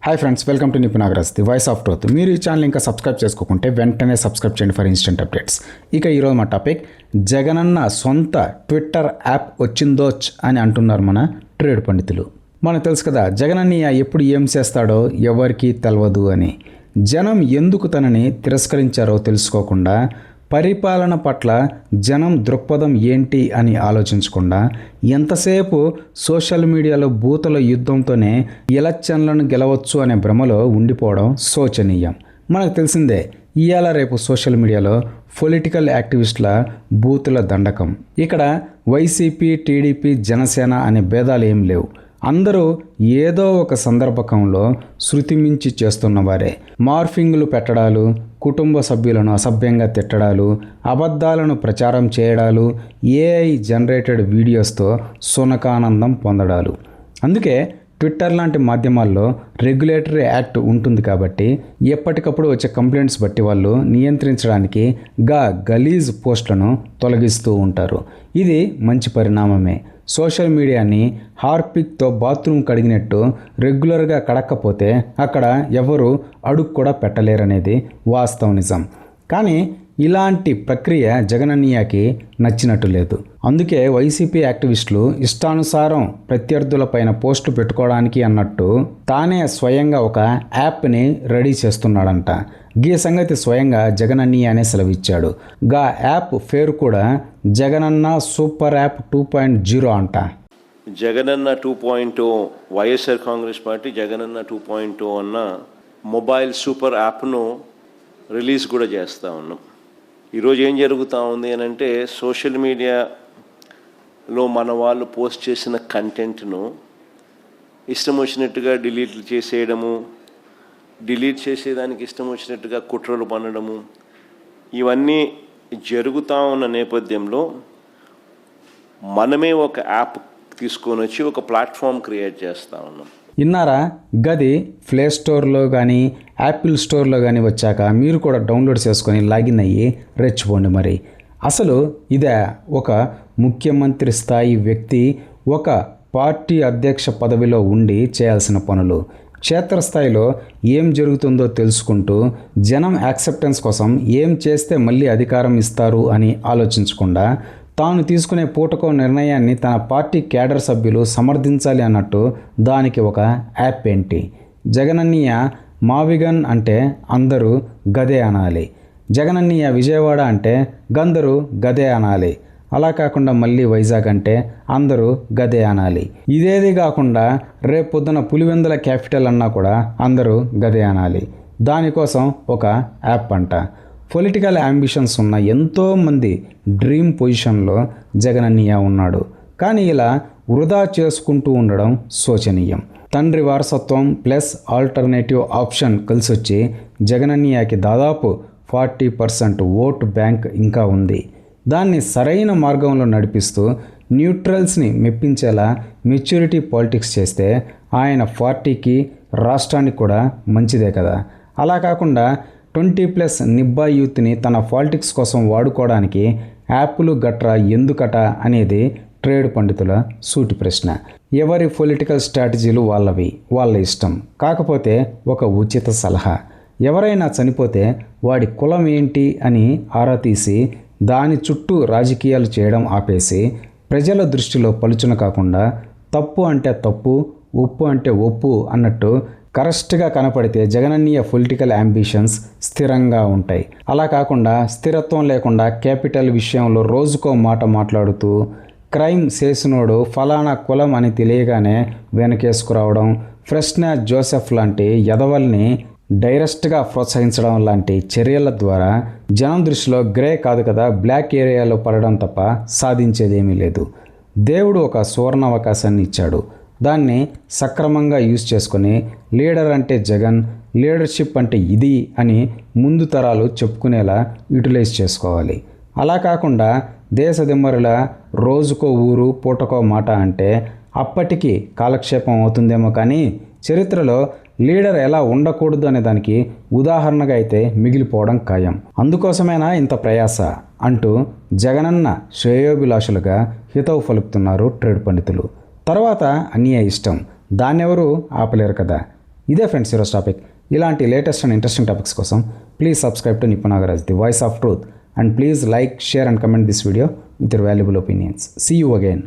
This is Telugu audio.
Hi friends, welcome to నిపు Nagaraj, the voice of truth. మీరు ఈ ఛానల్ ఇంకా సబ్స్క్రైబ్ చేసుకోకుంటే వెంటనే సబ్స్క్రైబ్ చేయండి ఫర్ ఇన్స్టెంట్ అప్డేట్స్. ఇక ఈరోజు మా టాపిక్, జగనన్న సొంత ట్విట్టర్ యాప్ వచ్చిందోచ్ అని అంటున్నారు మన ట్రేడ్ పండితులు. మనకు తెలుసు కదా, జగనన్నయ్య ఎప్పుడు ఏం చేస్తాడో ఎవరికీ తెలియదు అని. జనం ఎందుకు తనని తిరస్కరించారో తెలుసుకోకుండా, పరిపాలన పట్ల జనం దృక్పథం ఏంటి అని ఆలోచించకుండా ఎంతసేపు సోషల్ మీడియాలో బూతుల యుద్ధంతోనే ఎలక్షన్లను గెలవచ్చు అనే భ్రమలో ఉండిపోవడం శోచనీయం. మనకు తెలిసిందే, ఇవాళ రేపు సోషల్ మీడియాలో పొలిటికల్ యాక్టివిస్టుల బూతుల దండకం. ఇక్కడ వైసీపీ, టీడీపీ, జనసేన అనే భేదాలు ఏం లేవు. అందరూ ఏదో ఒక సందర్భకంలో శృతిమించి చేస్తున్నవారే. మార్ఫింగ్లు పెట్టడాలు, కుటుంబ సభ్యులను అసభ్యంగా తిట్టడాలు, అబద్ధాలను ప్రచారం చేయడాలు, ఏఐ జనరేటెడ్ వీడియోస్తో సునకానందం పొందడాలు. అందుకే ట్విట్టర్ లాంటి మాధ్యమాల్లో రెగ్యులేటరీ యాక్ట్ ఉంటుంది కాబట్టి ఎప్పటికప్పుడు వచ్చే కంప్లైంట్స్ బట్టి వాళ్ళు నియంత్రించడానికి గలీజ్ పోస్టులను తొలగిస్తూ ఉంటారు. ఇది మంచి పరిణామమే. సోషల్ మీడియాని హార్పిక్తో బాత్రూమ్ కడిగినట్టు రెగ్యులర్గా కడక్కపోతే అక్కడ ఎవరు అడుగు కూడా పెట్టలేరనేది వాస్తవ నిజం. కానీ ఇలాంటి ప్రక్రియ జగనన్నయ్యకి నచ్చినట్టు లేదు. అందుకే వైసీపీ యాక్టివిస్టులు ఇష్టానుసారం ప్రత్యర్థులపైన పోస్టు పెట్టుకోవడానికి అన్నట్టు తానే స్వయంగా ఒక యాప్ని రెడీ చేస్తున్నాడంట. ఈ సంగతి స్వయంగా జగనన్నయ్య అనే సెలవిచ్చాడు. యాప్ పేరు కూడా జగనన్న సూపర్ యాప్ 2.0 అంట. జగనన్న 2.0, వైఎస్ఆర్ కాంగ్రెస్ పార్టీ జగనన్న 2.0 అన్న మొబైల్ సూపర్ యాప్ను రిలీజ్ కూడా చేస్తూ ఉన్నాం. ఈరోజు ఏం జరుగుతూ ఉంది అని అంటే, సోషల్ మీడియాలో మన వాళ్ళు పోస్ట్ చేసిన కంటెంట్ను ఇష్టం వచ్చినట్టుగా డిలీట్ చేసేయడము, డిలీట్ చేసేదానికి ఇష్టం వచ్చినట్టుగా కుట్రలు పన్నడము, ఇవన్నీ జరుగుతూ ఉన్న నేపథ్యంలో మనమే ఒక యాప్ తీసుకొని వచ్చి ఒక ప్లాట్ఫామ్ క్రియేట్ చేస్తూ ఉన్నాం. ఇన్నారా? గది ప్లే స్టోర్లో కానీ యాపిల్ స్టోర్లో కానీ వచ్చాక మీరు కూడా డౌన్లోడ్ చేసుకొని లాగిన్ అయ్యి రెచ్చిపోండి. మరి అసలు ఇదే ఒక ముఖ్యమంత్రి స్థాయి వ్యక్తి ఒక పార్టీ అధ్యక్ష పదవిలో ఉండి చేయాల్సిన పనులు. క్షేత్రస్థాయిలో ఏం జరుగుతుందో తెలుసుకుంటూ జనం యాక్సెప్టెన్స్ కోసం ఏం చేస్తే మళ్ళీ అధికారం ఇస్తారు అని ఆలోచించకుండా తాను తీసుకునే పూటకో నిర్ణయాన్ని తన పార్టీ క్యాడర్ సభ్యులు సమర్థించాలి అన్నట్టు దానికి ఒక యాప్ ఏంటి? జగనన్నయ్య మావిగన్ అంటే అందరూ గదే అనాలి. జగనన్నయ్య విజయవాడ అంటే గందరూ గదే అనాలి. అలా కాకుండా మళ్ళీ వైజాగ్ అంటే అందరూ గదే అనాలి. ఇదేది కాకుండా రేపొద్దున పులివెందుల క్యాపిటల్ అన్నా కూడా అందరూ గదే అనాలి. దానికోసం ఒక యాప్ అంట. పొలిటికల్ అంబిషన్స్ ఉన్న ఎంతోమంది డ్రీమ్ పొజిషన్లో జగనన్నయ్య ఉన్నాడు. కానీ ఇలా వృధా చేసుకుంటూ ఉండడం శోచనీయం. తండ్రి వారసత్వం ప్లస్ ఆల్టర్నేటివ్ ఆప్షన్ కలిసి వచ్చి జగనన్నయ్యకి దాదాపు 40% ఓటు బ్యాంక్ ఇంకా ఉంది. దాన్ని సరైన మార్గంలో నడిపిస్తూ న్యూట్రల్స్ని మెప్పించేలా మెచ్యూరిటీ పాలిటిక్స్ చేస్తే ఆయన పార్టీకి, రాష్ట్రానికి కూడా మంచిదే కదా. అలా కాకుండా 20+ నిబ్బా యూత్ని తన పాలిటిక్స్ కోసం వాడుకోవడానికి యాప్లు గట్రా ఎందుకట అనేది ట్రేడ్ పండితుల సూటి ప్రశ్న. ఎవరి పొలిటికల్ స్ట్రాటజీలు వాళ్ళవి, వాళ్ళ ఇష్టం. కాకపోతే ఒక ఉచిత సలహా, ఎవరైనా చనిపోతే వాడి కులం ఏంటి అని ఆరా తీసి దాని చుట్టూ రాజకీయాలు చేయడం ఆపేసి ప్రజల దృష్టిలో పలుచున కాకుండా తప్పు అంటే తప్పు, ఒప్పు అంటే ఒప్పు అన్నట్టు కరెక్ట్గా కనపడితే జగనన్నయ్య పొలిటికల్ అంబిషన్స్ స్థిరంగా ఉంటాయి. అలా కాకుండా స్థిరత్వం లేకుండా క్యాపిటల్ విషయంలో రోజుకో మాట మాట్లాడుతూ క్రైమ్ చేసినోడు ఫలానా కులం అని తెలియగానే వెనకేసుకురావడం, ఫ్రెష్నా జోసెఫ్ లాంటి యదవల్ని డైరెక్ట్గా ప్రోత్సహించడం లాంటి చర్యల ద్వారా జనం దృష్టిలో గ్రే కాదు కదా బ్లాక్ ఏరియాలో పడడం తప్ప సాధించేదేమీ లేదు. దేవుడు ఒక సువర్ణ అవకాశాన్ని ఇచ్చాడు. దాన్ని సక్రమంగా యూజ్ చేసుకొని లీడర్ అంటే జగన్, లీడర్షిప్ అంటే ఇది అని ముందు తరాలు చెప్పుకునేలా యూటిలైజ్ చేసుకోవాలి. అలా కాకుండా దేశదిమ్మరుల రోజుకో ఊరు పూటకో మాట అంటే అప్పటికి కాలక్షేపం అవుతుందేమో, కానీ చరిత్రలో లీడర్ ఎలా ఉండకూడదు అనే దానికి ఉదాహరణగా అయితే మిగిలిపోవడం ఖాయం. అందుకోసమేనా ఇంత ప్రయాస అంటూ జగనన్న శ్రేయోభిలాషులుగా హితవు పలుకుతున్నారు ట్రేడ్ పండితులు. తర్వాత అన్నయ్య ఇష్టం, దాన్నెవరూ ఆపలేరు కదా. ఇదే ఫ్రెండ్స్ ఈరోజు టాపిక్. ఇలాంటి లేటెస్ట్ అండ్ ఇంట్రెస్టింగ్ టాపిక్స్ కోసం please subscribe to Nipun Nagaraj, the voice of truth, and please like, share and comment this video with your valuable opinions. See you again.